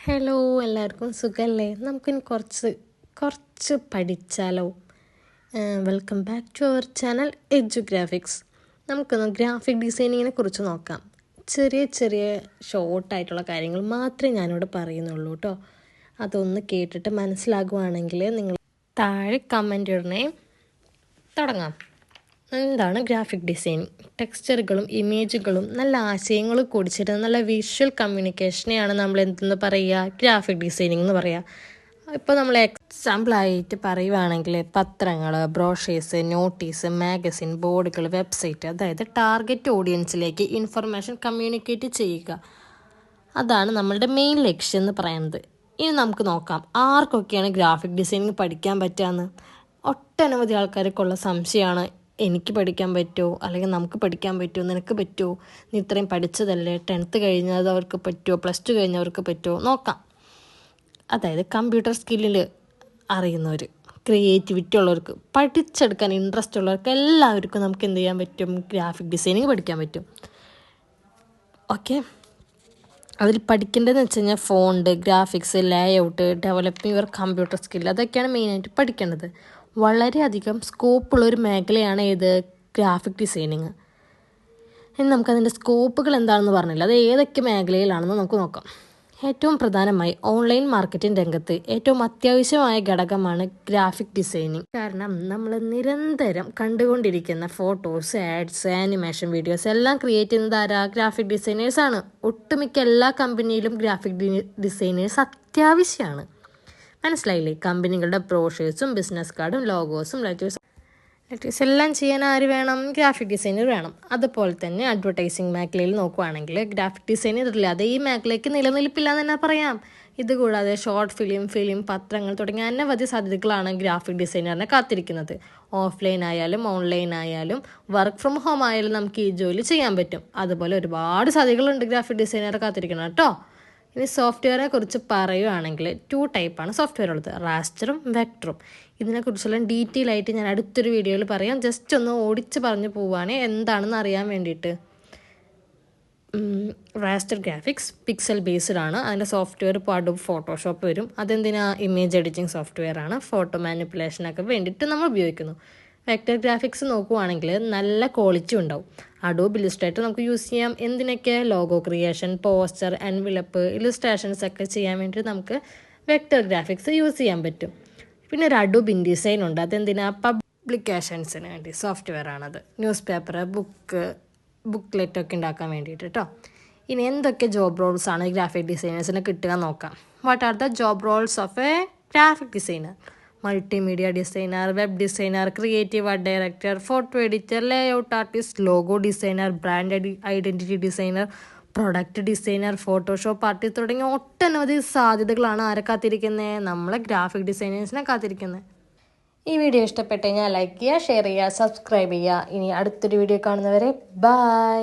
Hello, എല്ലാവർക്കും സുഖമല്ലേ? നമുക്കിനി കുറച്ച് പഠിച്ചാലോ? Welcome back to our channel Edugraphics. നമുക്കൊന്ന് ഗ്രാഫിക് ഡിസൈനിങ്ങിനെ കുറിച്ച് നോക്കാം. ചെറിയ ഷോർട്ടായിട്ടുള്ള കാര്യങ്ങൾ മാത്രമേ ഞാനിവിടെ പറയുന്നുള്ളൂ കേട്ടോ. അതൊന്ന് കേട്ടിട്ട് മനസ്സിലാകുവാണെങ്കിൽ നിങ്ങൾ താഴെ കമൻ്റ് ഇടണേ. തുടങ്ങാം. എന്താണ് ഗ്രാഫിക് ഡിസൈനിങ്? ടെക്സ്ചറുകളും ഇമേജുകളും നല്ല ആശയങ്ങളും കൂടിച്ചിട്ട് നല്ല വിഷ്വൽ കമ്മ്യൂണിക്കേഷനെയാണ് നമ്മൾ എന്തെന്ന് പറയുക? ഗ്രാഫിക് ഡിസൈനിങ് എന്ന് പറയുക. ഇപ്പോൾ നമ്മൾ എക്സാമ്പിളായിട്ട് പറയുവാണെങ്കിൽ പത്രങ്ങൾ, ബ്രോഷേഴ്സ്, നോട്ടീസ്, മാഗസിൻ, ബോർഡുകൾ, വെബ്സൈറ്റ്, അതായത് ടാർഗറ്റ് ഓഡിയൻസിലേക്ക് ഇൻഫർമേഷൻ കമ്മ്യൂണിക്കേറ്റ് ചെയ്യുക. അതാണ് നമ്മളുടെ മെയിൻ ലക്ഷ്യം എന്ന് പറയുന്നത്. ഇനി നമുക്ക് നോക്കാം ആർക്കൊക്കെയാണ് ഗ്രാഫിക് ഡിസൈനിങ് പഠിക്കാൻ പറ്റുകയെന്ന്. ഒട്ടനവധി ആൾക്കാർക്കുള്ള സംശയമാണ്, എനിക്ക് പഠിക്കാൻ പറ്റുമോ, അല്ലെങ്കിൽ നമുക്ക് പഠിക്കാൻ പറ്റുമോ, നിനക്ക് പറ്റുമോ, നീ ഇത്രയും പഠിച്ചതല്ലേ, 10th കഴിഞ്ഞത് അവർക്ക് പറ്റുമോ, +2 കഴിഞ്ഞവർക്ക് പറ്റുമോ നോക്കാം. അതായത് കമ്പ്യൂട്ടർ സ്കില്ലിൽ അറിയുന്നവർ, ക്രിയേറ്റിവിറ്റി ഉള്ളവർക്ക്, പഠിച്ചെടുക്കാൻ ഇൻട്രസ്റ്റ് ഉള്ളവർക്ക് എല്ലാവർക്കും നമുക്ക് എന്ത് ചെയ്യാൻ പറ്റും? ഗ്രാഫിക് ഡിസൈനിങ് പഠിക്കാൻ പറ്റും. ഓക്കെ, അതിൽ പഠിക്കേണ്ടതെന്ന് വെച്ച് കഴിഞ്ഞാൽ font, graphics, layout, developing your computer skill, അതൊക്കെയാണ് മെയിനായിട്ട് പഠിക്കേണ്ടത്. വളരെയധികം സ്കോപ്പുള്ളൊരു മേഖലയാണ് ഏത്? Graphic designing. ഇനി നമുക്കതിൻ്റെ സ്കോപ്പുകൾ എന്താണെന്ന് പറഞ്ഞില്ല, അത് ഏതൊക്കെ മേഖലയിലാണെന്ന് നമുക്ക് നോക്കാം. ഏറ്റവും പ്രധാനമായി ഓൺലൈൻ മാർക്കറ്റിംഗ് രംഗത്ത് ഏറ്റവും അത്യാവശ്യമായ ഘടകമാണ് ഗ്രാഫിക് ഡിസൈനിങ്. കാരണം നമ്മൾ നിരന്തരം കണ്ടുകൊണ്ടിരിക്കുന്ന ഫോട്ടോസ്, ആഡ്സ്, ആനിമേഷൻ വീഡിയോസ് എല്ലാം ക്രിയേറ്റ് ചെയ്യുന്നത് ആരാ? ഗ്രാഫിക് ഡിസൈനേഴ്സാണ്. ഒട്ടുമിക്ക എല്ലാ കമ്പനിയിലും ഗ്രാഫിക് ഡിസൈനേഴ്സ് അത്യാവശ്യമാണ്. മനസ്സിലായില്ലേ? കമ്പനികളുടെ ബ്രോഷേഴ്സും ബിസിനസ് കാർഡും ലോഗോസും ലെറ്റേഴ്സ് എല്ലാം ചെയ്യാൻ ആര് വേണം? ഗ്രാഫിക് ഡിസൈനർ വേണം. അതുപോലെ തന്നെ അഡ്വർടൈസിങ് മേഖലയിൽ നോക്കുവാണെങ്കിൽ ഗ്രാഫിക് ഡിസൈനർ ഇല്ലാതെ ഈ മേഖലയ്ക്ക് നിലനിൽപ്പില്ല എന്ന് തന്നെ പറയാം. ഇതുകൂടാതെ ഷോർട്ട് ഫിലിം, പത്രങ്ങൾ തുടങ്ങിയ അനവധി സാധ്യതകളാണ് ഗ്രാഫിക് ഡിസൈനറിനെ കാത്തിരിക്കുന്നത്. ഓഫ്ലൈൻ ആയാലും ഓൺലൈൻ ആയാലും വർക്ക് ഫ്രം ഹോം ആയാലും നമുക്ക് ഈ ജോലി ചെയ്യാൻ പറ്റും. അതുപോലെ ഒരുപാട് സാധ്യതകളുണ്ട് ഗ്രാഫിക് ഡിസൈനറെ കാത്തിരിക്കണം കേട്ടോ. ഇനി സോഫ്റ്റ്വെയറെ കുറിച്ച് പറയുകയാണെങ്കിൽ 2 ടൈപ്പാണ് സോഫ്റ്റ്വെയർ ഉള്ളത്, റാസ്റ്ററും വെക്ടറും. ഇതിനെക്കുറിച്ചുള്ള ഡീറ്റെയിൽ ആയിട്ട് ഞാൻ അടുത്തൊരു വീഡിയോയിൽ പറയാം. ജസ്റ്റ് ഒന്ന് ഓടിച്ച് പറഞ്ഞു പോവുകയാണെ എന്താണെന്ന് അറിയാൻ വേണ്ടിയിട്ട്. റാസ്റ്റർ ഗ്രാഫിക്സ് പിക്സൽ ബേസ്ഡ് ആണ്. അതിൻ്റെ സോഫ്റ്റ്വെയർ ഇപ്പോൾ അഡോബ് ഫോട്ടോഷോപ്പ് വരും. അതെന്തിനാ? ഇമേജ് എഡിറ്റിംഗ് സോഫ്റ്റ്വെയർ ആണ്. ഫോട്ടോ മാനിപ്പുലേഷനൊക്കെ വേണ്ടിയിട്ട് നമ്മൾ ഉപയോഗിക്കുന്നു. വെക്ടർ ഗ്രാഫിക്സ് നോക്കുവാണെങ്കിൽ നല്ല ക്വാളിറ്റി ഉണ്ടാവും. അഡോബ് ഇല്ലുസ്ട്രേറ്റർ നമുക്ക് യൂസ് ചെയ്യാം. എന്തിനൊക്കെ? Logo creation, poster, envelope, illustrations ഒക്കെ ചെയ്യാൻ വേണ്ടി നമുക്ക് വെക്ടർ ഗ്രാഫിക്സ് യൂസ് ചെയ്യാൻ പറ്റും. പിന്നെ ഒരു അഡോബ് ഇൻഡിസൈൻ ഉണ്ട്. അതെന്തിനാ? പബ്ലിക്കേഷൻസിന് വേണ്ടി സോഫ്റ്റ്വെയർ ആണത്. ന്യൂസ് പേപ്പർ, ബുക്ക്ലെറ്റ് ഒക്കെ ഉണ്ടാക്കാൻ വേണ്ടിയിട്ട് കേട്ടോ. ഇനി എന്തൊക്കെ ജോബ് റോൾസ് ആണ് ഗ്രാഫിക് ഡിസൈനേഴ്സിന് കിട്ടുക നോക്കാം. What are the job Rolls of A graphic designer? Multimedia designer, web designer, creative art director, photo editor, layout artist, logo designer, brand identity designer, product designer, Photoshop artist തുടങ്ങിയ ഒട്ടനവധി സാധ്യതകളാണ് ആരെ കാത്തിരിക്കുന്നത്? നമ്മളെ graphic ഡിസൈനേഴ്സിനെ കാത്തിരിക്കുന്നത്. ഈ വീഡിയോ ഇഷ്ടപ്പെട്ട് കഴിഞ്ഞാൽ ലൈക്ക് ചെയ്യുക, ഷെയർ ചെയ്യുക, സബ്സ്ക്രൈബ് ചെയ്യുക. ഇനി അടുത്തൊരു വീഡിയോ കാണുന്നവരെ ബൈ.